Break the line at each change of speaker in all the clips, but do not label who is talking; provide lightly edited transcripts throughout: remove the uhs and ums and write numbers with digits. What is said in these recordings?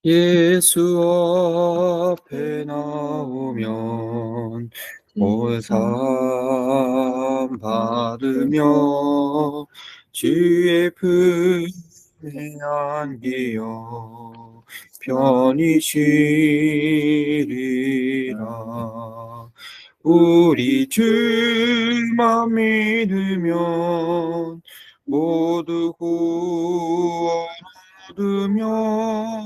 예수 앞에 나오면 보상 받으며 주의 품에 안기어 편히 쉬리라. 우리 주만 믿으면 모두 구원 얻으며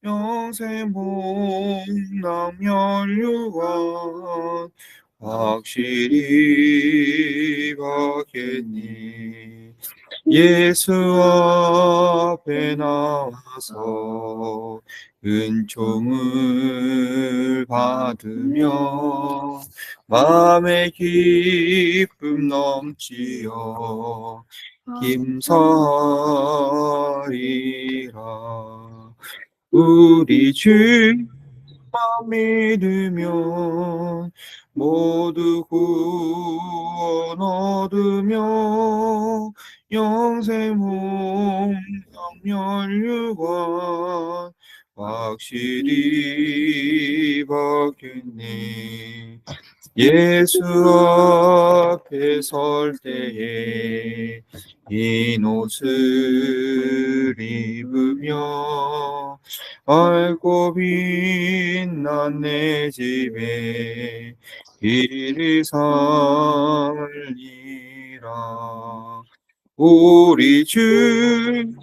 영생 복락 면류관 확실히 받겠니. 예수 앞에 나와서 은총을 받으며 마음의 기쁨 넘치어 김사리라. 우리 주만 믿으면 모두 구원 얻으며 영생 복락 면류관 확실히 받겠네. 예수 앞에 설 때에 흰 옷을 입으며 밝고 빛난 내 집에 길을 삼으리라. 우리 주만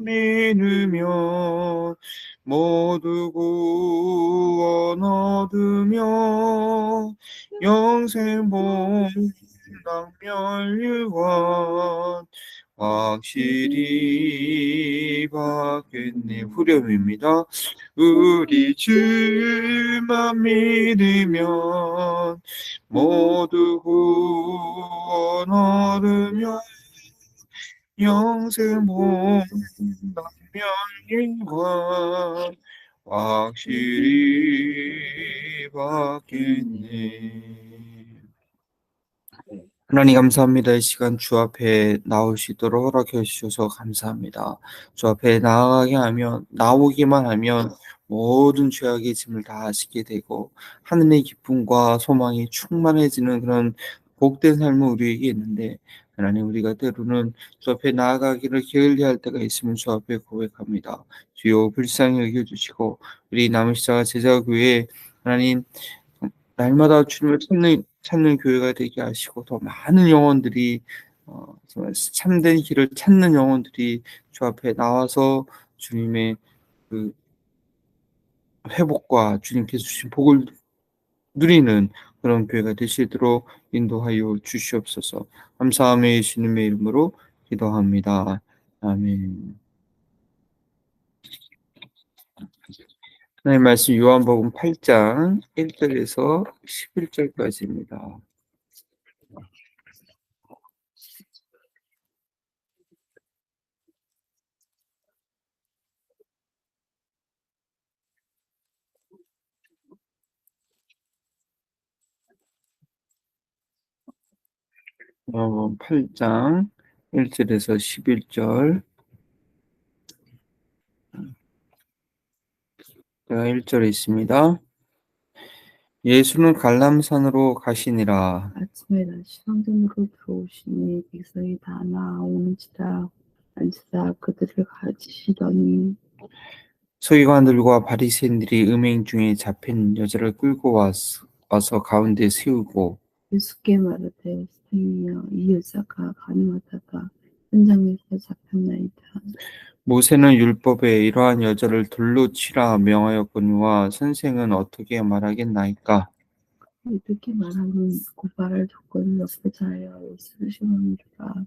믿으면 모두 구원 얻으며 영생 복락 면류관 확실히 받겠네. 후렴입니다. 우리 주만 믿으면 모두 구원 얻으며 영생 복락 면류관 확실히 받겠네. 하나님 감사합니다. 이 시간 주 앞에 나올 수 있도록 허락해 주셔서 감사합니다. 주 앞에 나오기만 하면 모든 죄악의 짐을 다 하시게 되고 하늘의 기쁨과 소망이 충만해지는 그런 복된 삶은 우리에게 있는데, 하나님, 우리가 때로는 주 앞에 나아가기를 게을리할 때가 있으면 주 앞에 고백합니다. 주여 불쌍히 여겨주시고 우리 남은 제자교회 하나님 날마다 주님을 찾는 교회가 되게 하시고 더 많은 영혼들이 정말 참된 길을 찾는 영혼들이 주 앞에 나와서 주님의 그 회복과 주님께서 주신 복을 누리는 그런 교회가 되시도록 인도하여 주시옵소서. 감사하며 예수님의 이름으로 기도합니다. 아멘. 하나님 말씀 요한복음 8장 1절에서 11절까지입니다. 요한복음 8장 1절에서 11절. 제가 1절에 있습니다. 예수는 갈람산으로 가시니라.
아침에 다시 성전으로 들어오시니 백성이 다 나오는지라 앉으사 그들을 가르치시더니
서기관들과 바리새인들이 음행 중에 잡힌 여자를 끌고 와서 가운데 세우고
예수께 말하되 선생이여 이 여자가 가늠하다가 현장에서 잡혔나이다.
모세는 율법에 이러한 여자를 돌로 치라 명하였거니와 선생은 어떻게 말하겠나이까?
이렇게 말하는 고발할 조건을 옆에 하여 예수를 시험하니라.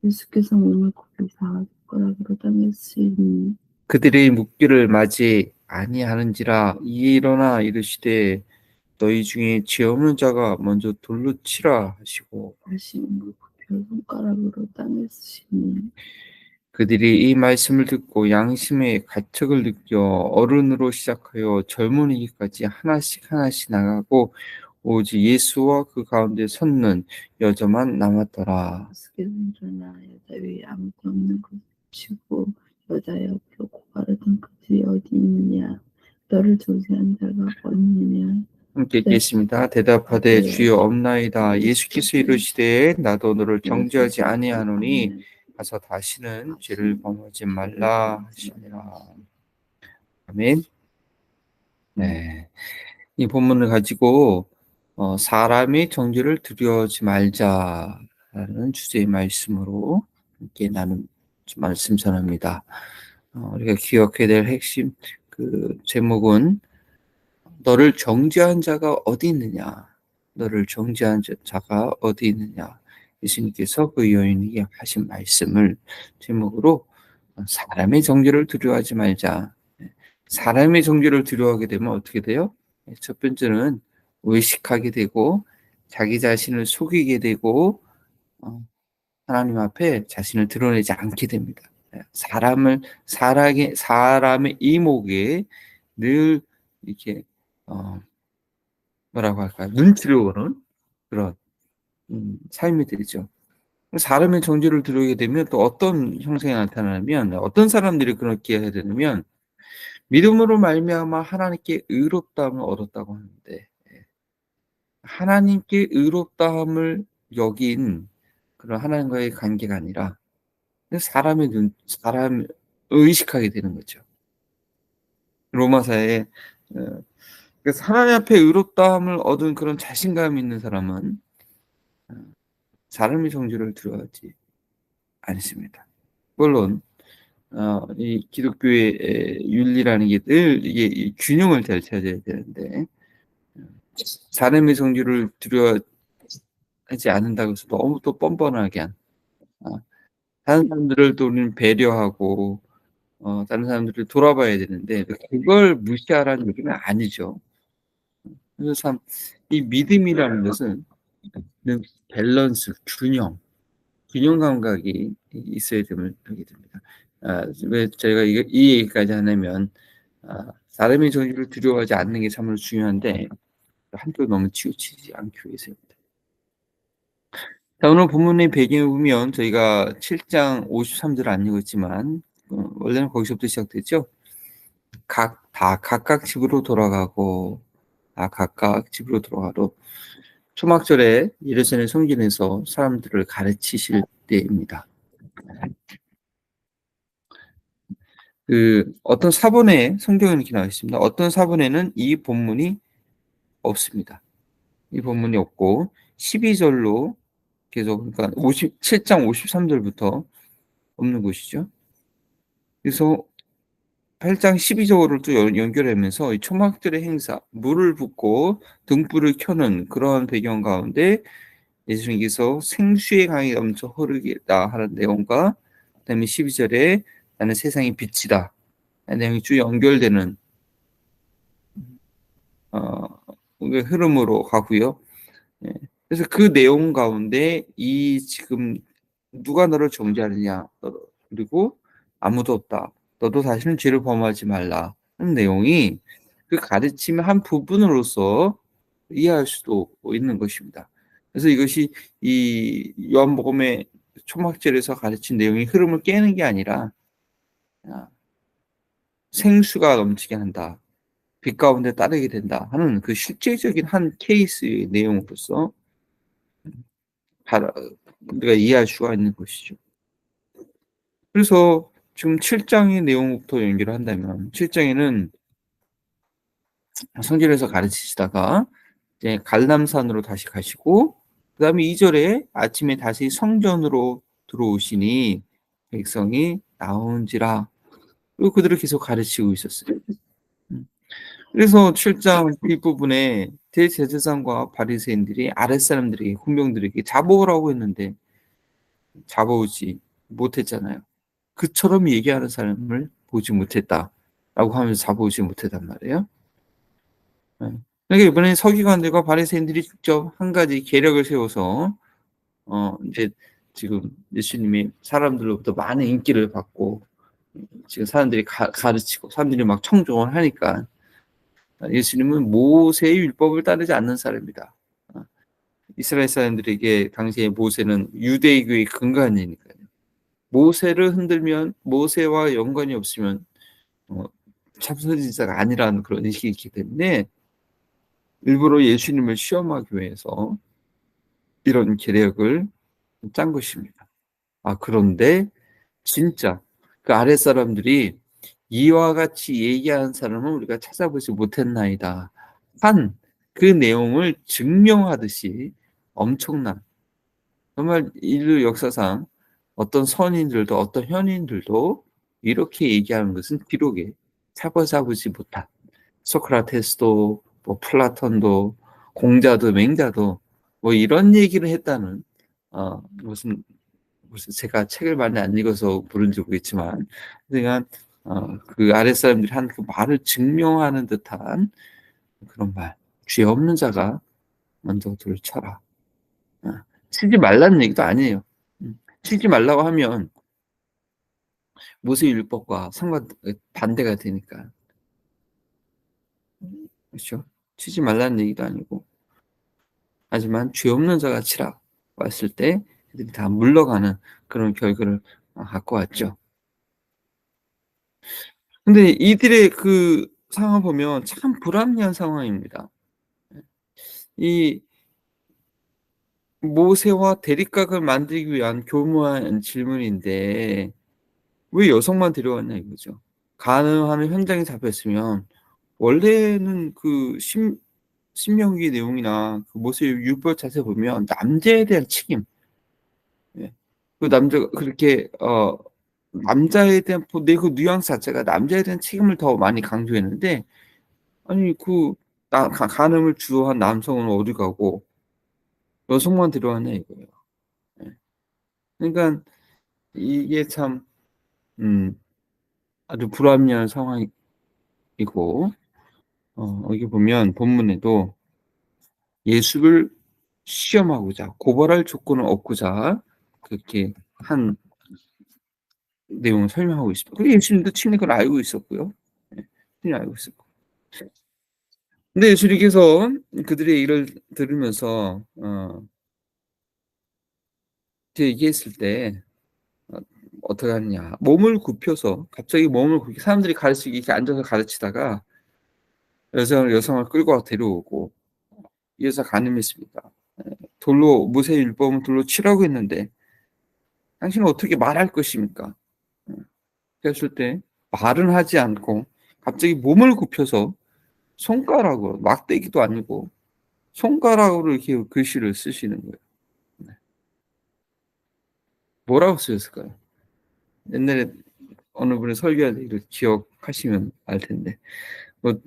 예수께서 몸을 굽히사 숟가락으로 땅에 쓰이니
그들의 묻기를 맞이 아니하는지라. 일어나 이르시되 너희 중에 죄 없는 자가 먼저 돌로 치라 하시고,
다시 몸을 굽혀 손가락으로 땅에 쓰시니
그들이 이 말씀을 듣고 양심의 가책을 느껴 어른으로 시작하여 젊은이까지 하나씩 하나씩 나가고 오직 예수와 그 가운데 섰는 여자만 남았더라.
예수께서 일어나 여자 위에 아무도 없는 것을 치고 여자여 그 고가르던 그들이 어디 있느냐. 너를 조시한 자가 어디 있느냐.
함께
내
읽겠습니다. 대답하되
아버지여
주여 없나이다. 예수께서 이르시되 나도 너를 정죄하지 아니하노니
아니하노니
가서 다시는 죄를 범하지 말라 하시니라. 아멘. 네. 이 본문을 가지고 사람의 정죄를 두려워하지 말자라는 주제의 말씀으로 함께 나눈 말씀 전합니다. 우리가 기억해야 될 핵심 그 제목은 너를 정죄한 자가 어디 있느냐? 너를 정죄한 자가 어디 있느냐? 예수님께서 그 여인에게 하신 말씀을 제목으로 사람의 정죄를 두려워하지 말자. 사람의 정죄를 두려워하게 되면 어떻게 돼요? 첫 번째는 의식하게 되고 자기 자신을 속이게 되고 하나님 앞에 자신을 드러내지 않게 됩니다. 사람의 이목에 늘 이렇게 뭐라고 할까요? 눈치를 보는 그런 삶이 되죠. 사람의 정죄를 두려게 되면 또 어떤 형상이 나타나면 어떤 사람들이 그렇게 해야 되냐면 믿음으로 말미암아 하나님께 의롭다함을 얻었다고 하는데 하나님께 의롭다함을 여긴 그런 하나님과의 관계가 아니라 사람을 의식하게 되는 거죠. 로마서에 하나님 앞에 의롭다함을 얻은 그런 자신감 있는 사람은 사람의 정죄를 두려워하지 않습니다. 물론 이 기독교의 윤리라는 게 늘 이게 균형을 잘 찾아야 되는데 사람의 정죄를 두려워하지 않는다고 해서 너무 또 뻔뻔하게 다른 사람들을 또 우리는 배려하고 다른 사람들을 돌아봐야 되는데 그걸 무시하라는 얘기는 아니죠. 그래서 참 이 믿음이라는 것은 밸런스, 균형 감각이 있어야 됨을 하게 됩니다. 왜 저희가 이 얘기까지 하냐면 사람의 정의를 두려워하지 않는 게 참으로 중요한데 한쪽 너무 치우치지 않기 위해서입니다. 자, 오늘 본문의 배경을 보면 저희가 7장 53절 안 읽었지만 원래는 거기서부터 시작됐죠. 각각 집으로 돌아가고 각각 집으로 돌아가도 초막절에 예루살렘 성전에서 사람들을 가르치실 때입니다. 어떤 사본에 성경에 이렇게 나와 있습니다. 어떤 사본에는 이 본문이 없습니다. 이 본문이 없고 12절로 계속 그러니까 7장 53절부터 없는 것이죠. 그래서 8장 12절을 또 연결하면서 이 초막절의 행사, 물을 붓고 등불을 켜는 그런 배경 가운데 예수님께서 생수의 강이 넘쳐 흐르겠다 하는 내용과 그다음에 12절에 나는 세상의 빛이다 내용이 쭉 연결되는 흐름으로 가고요. 그래서 그 내용 가운데 이 지금 누가 너를 정죄하느냐 그리고 아무도 없다. 너도 다시는 죄를 범하지 말라 하는 내용이 그 가르침의 한 부분으로서 이해할 수도 있는 것입니다. 그래서 이것이 이 요한복음의 초막절에서 가르친 내용의 흐름을 깨는 게 아니라 생수가 넘치게 한다. 빛 가운데 따르게 된다 하는 그 실제적인 한 케이스의 내용으로서 우리가 이해할 수가 있는 것이죠. 그래서 지금 7장의 내용부터 연결을 한다면 7장에는 성전에서 가르치시다가 이제 갈람산으로 다시 가시고 그 다음에 2절에 아침에 다시 성전으로 들어오시니 백성이 나온지라 그리고 그들을 계속 가르치고 있었어요. 그래서 7장 뒷부분에 대제사장과 바리새인들이 아랫사람들에게 군병들에게 잡아오라고 했는데 잡아오지 못했잖아요. 그처럼 얘기하는 사람을 보지 못했다라고 하면서 잡아오지 못했단 말이에요. 그러니까 이번에 서기관들과 바리새인들이 직접 한 가지 계략을 세워서 이제 지금 예수님이 사람들로부터 많은 인기를 받고 지금 사람들이 가르치고 사람들이 막 청종을 하니까 예수님은 모세의 율법을 따르지 않는 사람이다. 이스라엘 사람들에게 당시에 모세는 유대교의 근간이니까요. 모세를 흔들면 모세와 연관이 없으면 참선인자가 아니라는 그런 인식이 있기 때문에 일부러 예수님을 시험하기 위해서 이런 계략을 짠 것입니다. 그런데 진짜 그 아랫사람들이 이와 같이 얘기하는 사람은 우리가 찾아보지 못했나이다 한 그 내용을 증명하듯이 엄청난, 정말 인류 역사상 어떤 선인들도 어떤 현인들도 이렇게 얘기하는 것은 기록에 잡아보지 못한, 소크라테스도 뭐 플라톤도 공자도 맹자도 뭐 이런 얘기를 했다는, 무슨 제가 책을 많이 안 읽어서 그런지 모르겠지만, 그러니까 그 아랫사람들이 한 그 말을 증명하는 듯한 그런 말, 죄 없는 자가 먼저 돌을 쳐라. 치지 말라는 얘기도 아니에요. 치지 말라고 하면 모세율법과 반대가 되니까. 그렇죠? 치지 말라는 얘기도 아니고. 하지만 죄 없는 자가 치라고 했을 때 그들이 다 물러가는 그런 결과를 갖고 왔죠. 근데 이들의 그 상황을 보면 참 불합리한 상황입니다. 이 모세와 대립각을 만들기 위한 교묘한 질문인데 왜 여성만 데려왔냐 이거죠. 간음하는 현장에 잡혔으면 원래는 그 신명기 내용이나 그 모세 율법 자세 보면 남자에 대한 책임, 예. 그 남자가 그렇게 남자에 대한 그 뉘앙스 자체가 남자에 대한 책임을 더 많이 강조했는데, 아니 간음을 주도한 남성은 어디 가고 여성만 데려왔냐 이거예요. 예. 그러니까 이게 참 아주 불합리한 상황이고, 여기 보면 본문에도 예수를 시험하고자 고발할 조건을 얻고자 그렇게 한 내용을 설명하고 있습니다. 그리고 예수님도 친히 그걸 알고 있었고요. 예, 친히 알고 있었고. 근데 예수님께서 그들의 일을 들으면서 이렇게 얘기했을 때 어떻게 하느냐. 몸을 굽혀서 갑자기 사람들이 가르치기 이렇게 앉아서 가르치다가 여성을 끌고 데려오고 이 여자 간음했습니다. 돌로 모세 율법은 돌로 치라고 했는데 당신은 어떻게 말할 것입니까? 그랬을 때 말은 하지 않고 갑자기 몸을 굽혀서 손가락으로, 막대기도 아니고 손가락으로 이렇게 글씨를 쓰시는 거예요. 네. 뭐라고 쓰였을까요? 옛날에 어느 분이 설교할 때 이걸 기억하시면 알 텐데, 뭐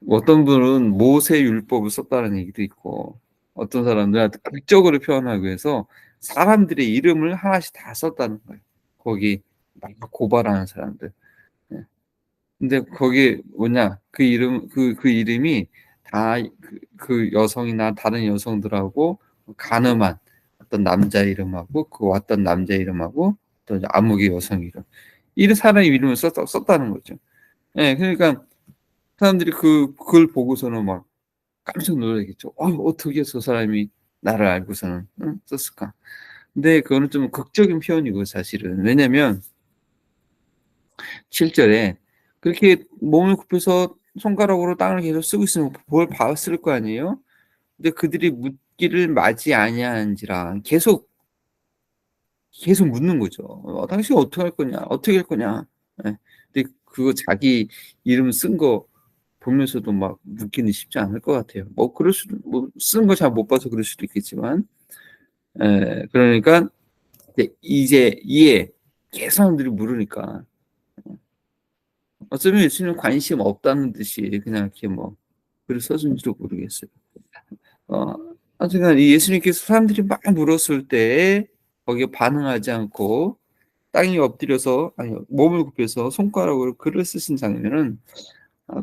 어떤 분은 모세 율법을 썼다는 얘기도 있고, 어떤 사람들은 극적으로 표현하기 위해서 사람들의 이름을 하나씩 다 썼다는 거예요. 거기 막 고발하는 사람들. 예. 근데 거기 뭐냐, 그 이름이 다 그 여성이나 다른 여성들하고 가늠한 어떤 남자 이름하고 그 왔던 남자 이름하고 또 암흑의 여성 이름, 이런 사람 이름을 썼다는 거죠. 예, 그러니까 사람들이 그걸 보고서는 막 깜짝 놀라겠죠. 어떻게 저 사람이 나를 알고서는 썼을까? 근데 그거는 좀 극적인 표현이고 사실은, 왜냐면 7절에 그렇게 몸을 굽혀서 손가락으로 땅을 계속 쓰고 있으면 뭘 봤을 거 아니에요? 근데 그들이 묻기를 마지 아니하는지라 계속 묻는 거죠. 당신 어떻게 할 거냐? 어떻게 할 거냐? 예. 근데 그거 자기 이름 쓴 거 보면서도 막 묻기는 쉽지 않을 것 같아요. 뭐 그럴 수도, 뭐 쓴 거 잘 못 봐서 그럴 수도 있겠지만, 그러니까 이제 이에 계속 사람들이 물으니까 어쩌면 예수님은 관심 없다는 듯이 그냥 이렇게 뭐 글을 써준지도 모르겠어요. 하여튼간 이 예수님께서 사람들이 막 물었을 때 거기에 반응하지 않고 땅에 엎드려서, 아니 몸을 굽혀서 손가락으로 글을 쓰신 장면은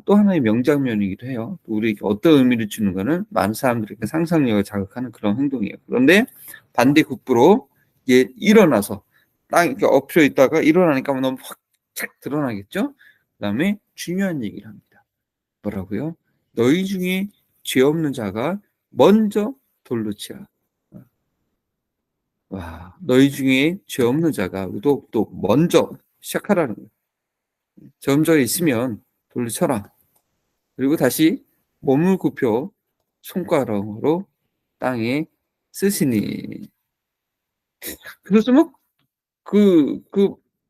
또 하나의 명장면이기도 해요. 우리에게 어떤 의미를 주는 거는 많은 사람들에게 상상력을 자극하는 그런 행동이에요. 그런데 반대급부로 일어나서 땅에 이렇게 엎드려 있다가 일어나니까 너무 확 드러나겠죠. 그다음에 중요한 얘기를 합니다. 뭐라고요? 너희 중에 죄 없는 자가 먼저 돌로 치라. 와, 너희 중에 죄 없는 자가 또 먼저 시작하라는 거예요. 죄 없는 자가 있으면 돌로 쳐라. 그리고 다시 몸을 굽혀 손가락으로 땅에 쓰시니. 그래서 막 그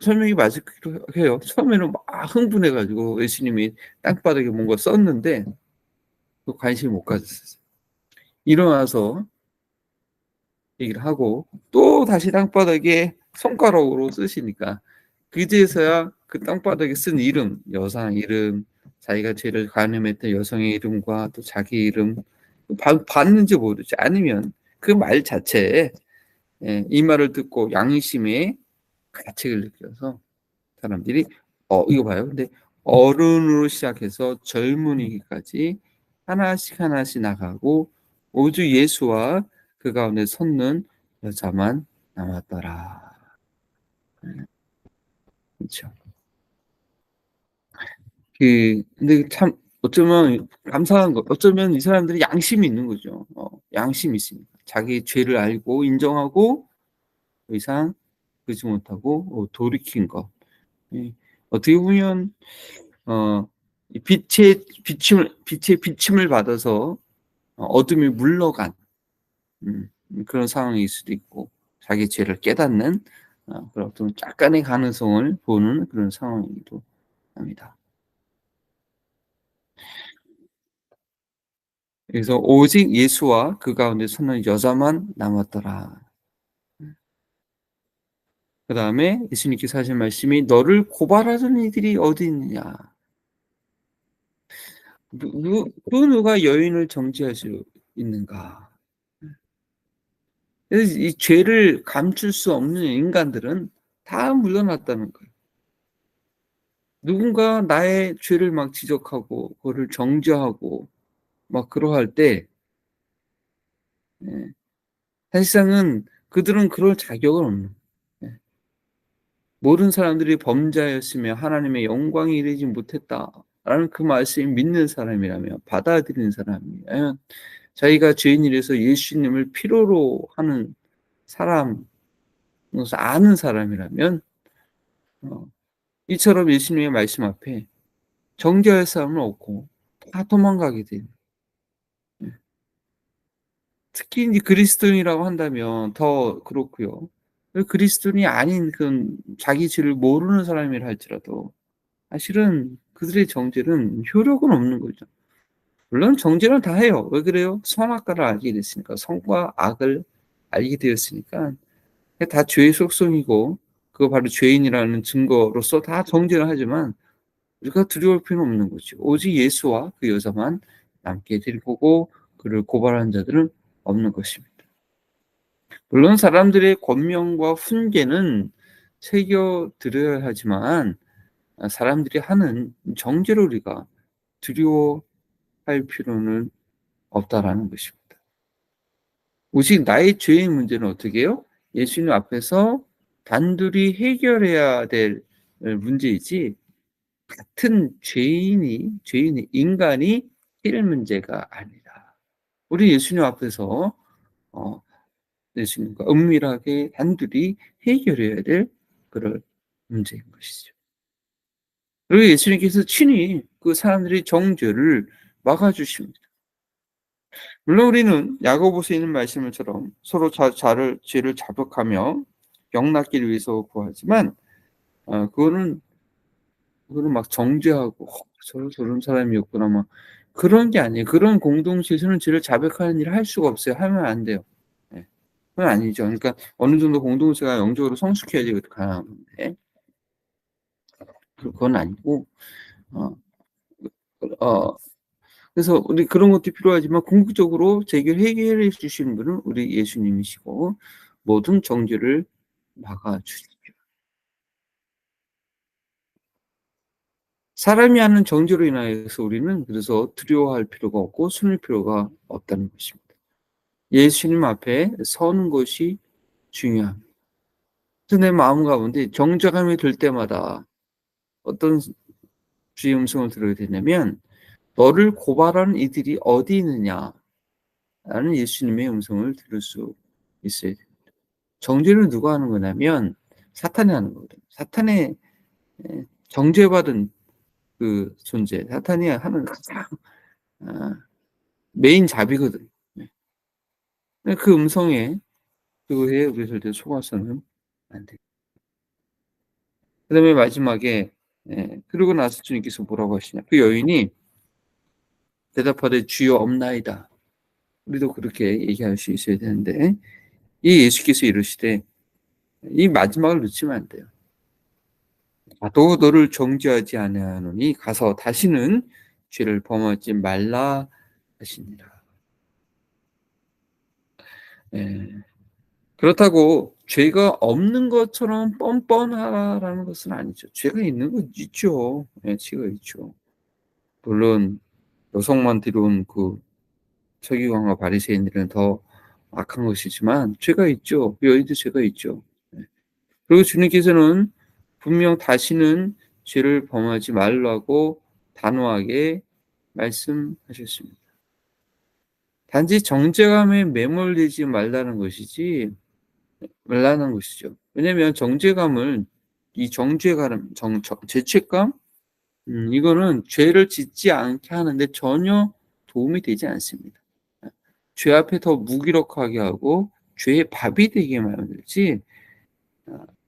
설명이 맞기도 해요. 처음에는 막 흥분해 가지고 예수님이 땅바닥에 뭔가 썼는데 그 관심을 못 가졌었어요. 일어나서 얘기를 하고 또다시 땅바닥에 손가락으로 쓰시니까 그제서야 그 땅바닥에 쓴 이름, 여상 이름, 자기가 죄를 간음했던 여성의 이름과 또 자기 이름 봤는지 모르지 않으면 그 말 자체에 이 말을 듣고 양심의 가책을 느껴서 사람들이 이거 봐요. 근데 어른으로 시작해서 젊은이까지 하나씩 하나씩 나가고 오직 예수와 그 가운데 섰는 여자만 남았더라. 그렇죠. 근데 참 어쩌면 감사한 거, 어쩌면 이 사람들이 양심이 있는 거죠. 양심이 있으니까 자기 죄를 알고 인정하고 더 이상 그러지 못하고 돌이킨 것. 어떻게 보면 이 빛의 비침을 받아서 어둠이 물러간 그런 상황일 수도 있고 자기 죄를 깨닫는 그런 어떤 약간의 가능성을 보는 그런 상황이기도 합니다. 그래서 오직 예수와 그 가운데 서는 여자만 남았더라. 그다음에 예수님께서 하신 말씀이 너를 고발하던 이들이 어디 있느냐. 그 누가 여인을 정죄할 수 있는가. 그래서 이 죄를 감출 수 없는 인간들은 다 물러났다는 거예요. 누군가 나의 죄를 막 지적하고 그거를 정죄하고 막 그러할 때 예 사실상은 그들은 그럴 자격은 없는 예 모든 사람들이 범죄하였으며 하나님의 영광에 이르지 못했다라는 그 말씀을 믿는 사람이라면 받아들이는 사람이라면 자기가 죄인이라서 예수님을 필요로 하는 사람 아는 사람이라면 이처럼 예수님의 말씀 앞에 정죄할 사람은 없고 다 도망가게 돼요. 예. 특히 이제 그리스도인이라고 한다면 더 그렇고요. 그 그리스도인이 아닌 그런 자기 죄를 모르는 사람이라 할지라도 사실은 그들의 정죄는 효력은 없는 거죠. 물론 정죄는 다 해요. 왜 그래요? 선악과를 알게 됐으니까. 선과 악을 알게 되었으니까 다 죄의 속성이고 그거 바로 죄인이라는 증거로서 다 정죄를 하지만 우리가 두려울 필요는 없는 거죠. 오직 예수와 그 여자만 남게 될 거고 그를 고발한 자들은 없는 것입니다. 물론 사람들의 권명과 훈계는 새겨 들어야 하지만 사람들이 하는 정죄를 우리가 두려워할 필요는 없다라는 것입니다. 오직 나의 죄의 문제는 어떻게 해요? 예수님 앞에서 단둘이 해결해야 될 문제이지 같은 죄인이 인간이 해결 문제가 아니다. 우리 예수님 앞에서 어 예수님과 은밀하게 단둘이 해결해야 될 그런 문제인 것이죠. 그리고 예수님께서 친히 그 사람들의 정죄를 막아 주십니다. 물론 우리는 야고보서에 있는 말씀처럼 서로 죄를 자복하며 영낫기를 위해서 구하지만 그거는 막 정죄하고 저런 사람이었구나 막 그런 게 아니에요. 그런 공동체에서는 죄를 자백하는 일을 할 수가 없어요. 하면 안 돼요. 예. 그건 아니죠. 그러니까 어느 정도 공동체가 영적으로 성숙해야지 그것도 가능한 건데 그건 아니고 어 어 그래서 우리 그런 것도 필요하지만 궁극적으로 해결해 주시는 분은 우리 예수님이시고 모든 정죄를 막아 주시죠. 사람이 하는 정죄로 인하여서 우리는 그래서 두려워할 필요가 없고 숨을 필요가 없다는 것입니다. 예수님 앞에 서는 것이 중요합니다. 그래서 내 마음 가운데 정죄감이 들 때마다 어떤 주의 음성을 들어야 되냐면 "너를 고발하는 이들이 어디 있느냐?"라는 예수님의 음성을 들을 수 있어야 돼요. 정죄를 누가 하는 거냐면 사탄이 하는 거거든요. 사탄의 정죄받은 그 존재, 사탄이 하는 가장 메인 잡이거든요. 그 음성에 그거에 우리 절대 속아서는 안 돼요. 그다음에 마지막에 그러고 나서 주님께서 뭐라고 하시냐. 그 여인이 대답하되 주여 없나이다. 우리도 그렇게 얘기할 수 있어야 되는데 이 예수께서 이르시되 이 마지막을 놓치면 안 돼요. 나도 너를 정죄하지 아니하노니 가서 다시는 죄를 범하지 말라 하시니라. 예. 그렇다고 죄가 없는 것처럼 뻔뻔하라는 것은 아니죠. 죄가 있는 건 있죠. 예, 죄가 있죠. 물론 여성만 들어온 그 서기관과 바리새인들은 더 악한 것이지만 죄가 있죠. 여인도 죄가 있죠. 예. 그리고 주님께서는 분명 다시는 죄를 범하지 말라고 단호하게 말씀하셨습니다. 단지 정죄감에 매몰되지 말라는 것이지 말라는 것이죠. 왜냐하면 정죄감을 이 정죄감, 죄책감 이거는 죄를 짓지 않게 하는데 전혀 도움이 되지 않습니다. 죄 앞에 더 무기력하게 하고 죄의 밥이 되게 만들지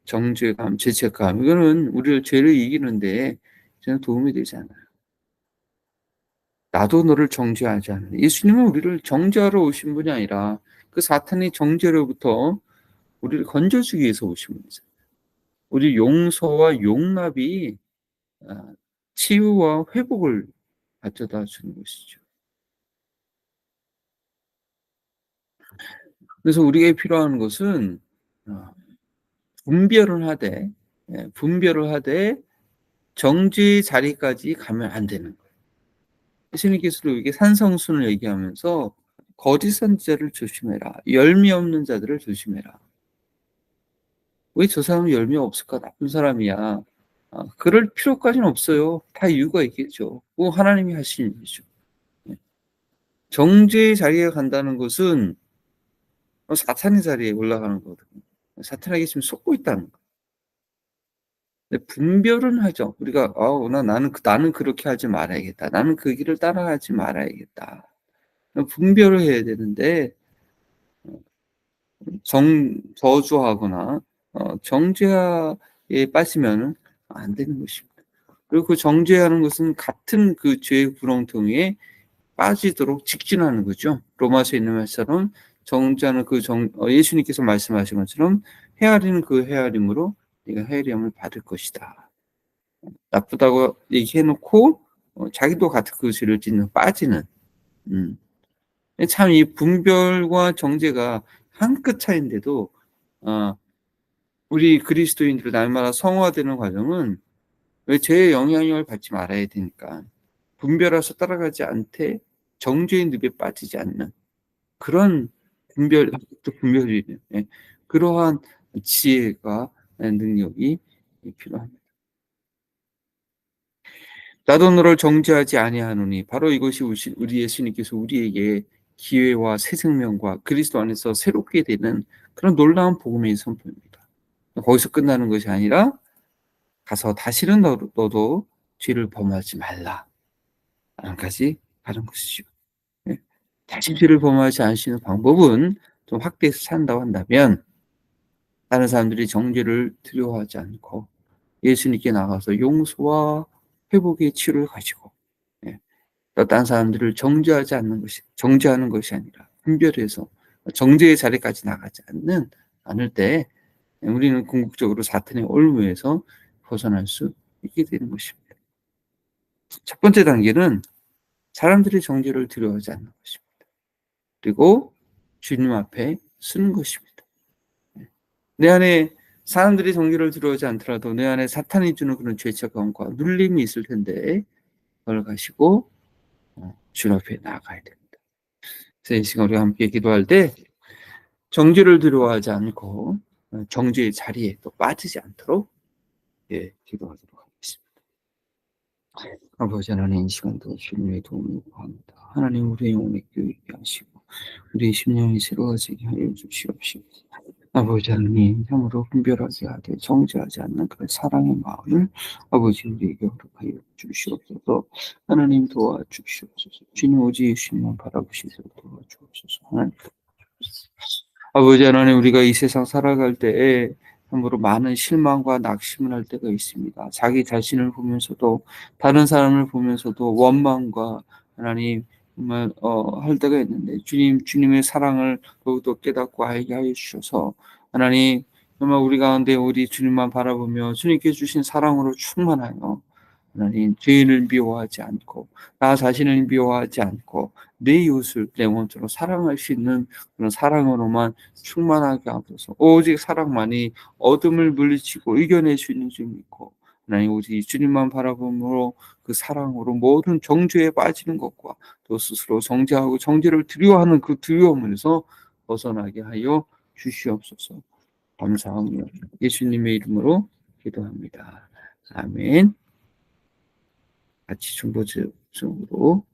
정죄감, 죄책감 이거는 우리를 죄를 이기는데 전혀 도움이 되지 않아요. 나도 너를 정죄하지 않으니 예수님은 우리를 정죄하러 오신 분이 아니라 그 사탄의 정죄로부터 우리를 건져주기 위해서 오신 분이죠. 우리 용서와 용납이 치유와 회복을 가져다 주는 것이죠. 그래서 우리에게 필요한 것은 분별을 하되 분별을 하되 정죄의 자리까지 가면 안 되는 거예요. 예수님께서도 이게 산성순을 얘기하면서 거짓 선지자를 조심해라. 열매 없는 자들을 조심해라. 왜 저 사람은 열매 없을까? 나쁜 사람이야. 그럴 필요까지는 없어요. 다 이유가 있겠죠. 뭐 하나님이 하신 일이죠. 정죄의 자리에 간다는 것은 사탄의 자리에 올라가는 거거든요. 사탄에게 지금 속고 있다는 거. 근데 분별은 하죠. 우리가 나는 그렇게 하지 말아야겠다. 나는 그 길을 따라가지 말아야겠다. 분별을 해야 되는데 저주하거나 정죄에 빠지면은 안 되는 것입니다. 그리고 그 정죄하는 것은 같은 그 죄의 구렁텅이에 빠지도록 직진하는 거죠. 로마서에 있는 말처럼 정죄하는 예수님께서 말씀하신 것처럼 헤아리는 그 헤아림으로 네가 헤아림을 받을 것이다. 나쁘다고 얘기해놓고 자기도 같은 그 죄를 짓는 빠지는 참 이 분별과 정죄가 한 끗 차이인데도 우리 그리스도인들 날마다 성화되는 과정은 왜 죄의 영향력을 받지 말아야 되니까 분별해서 따라가지 않되 정죄의 늪에 빠지지 않는 그런 분별이 그러한 지혜가 능력이 필요합니다. 나도 너를 정죄하지 아니하노니 바로 이것이 우리 예수님께서 우리에게 기회와 새 생명과 그리스도 안에서 새롭게 되는 그런 놀라운 복음의 선포입니다. 거기서 끝나는 것이 아니라 가서 다시는 너도 죄를 범하지 말라. 까지 가는 것이죠. 다시 죄를 범하지 않으시는 방법은 좀 확대해서 산다고 한다면 다른 사람들이 정죄를 두려워하지 않고 예수님께 나가서 용서와 회복의 치료를 가지고 또 다른 사람들을 정죄하는 것이 아니라 분별해서 정죄의 자리까지 나가지 않을 때 우리는 궁극적으로 사탄의 올무에서 벗어날 수 있게 되는 것입니다. 첫 번째 단계는 사람들이 정죄를 두려워하지 않는 것입니다. 그리고 주님 앞에 쓰는 것입니다. 내 안에 사람들이 정죄를 두려워하지 않더라도 내 안에 사탄이 주는 그런 죄책감과 눌림이 있을 텐데 그걸 가지고 주님 앞에 나아가야 됩니다. 그래서 이 시간 우리가 함께 기도할 때 정죄를 두려워하지 않고 정죄의 자리에 또 빠지지 않도록 기도하도록 하겠습니다. 아버지 하나님, 이 시간도 주님의 도움을 구합니다. 하나님, 우리의 영혼의 교육이 하시고 우리의 심령이 새로워지게 하여 주시옵시고 아버지 하나님, 참으로 분별하게 하되 정죄하지 않는 그런 사랑의 마음을 아버지 우리에게 허락하여 주시옵소서. 하나님 도와주시옵소서. 주님 오직 예수님만 바라보시도록 도와주옵소서. 하나님 아버지 하나님, 우리가 이 세상 살아갈 때에 참으로 많은 실망과 낙심을 할 때가 있습니다. 자기 자신을 보면서도 다른 사람을 보면서도 원망과 하나님 정말 할 때가 있는데 주님의 사랑을 더욱더 깨닫고 알게 하여 주셔서 하나님 정말 우리 가운데 우리 주님만 바라보며 주님께 주신 사랑으로 충만하여 하나님 죄인을 미워하지 않고 나 자신을 미워하지 않고 내 이웃을 내 몸처럼 사랑할 수 있는 그런 사랑으로만 충만하게 하소서. 오직 사랑만이 어둠을 물리치고 이겨낼 수 있는 줄 믿고 하나님 오직 주님만 바라봄으로 그 사랑으로 모든 정죄에 빠지는 것과 또 스스로 정죄하고 정죄를 두려워하는 그 두려움에서 벗어나게 하여 주시옵소서. 감사하며 예수님의 이름으로 기도합니다. 아멘. 같이 중보증으로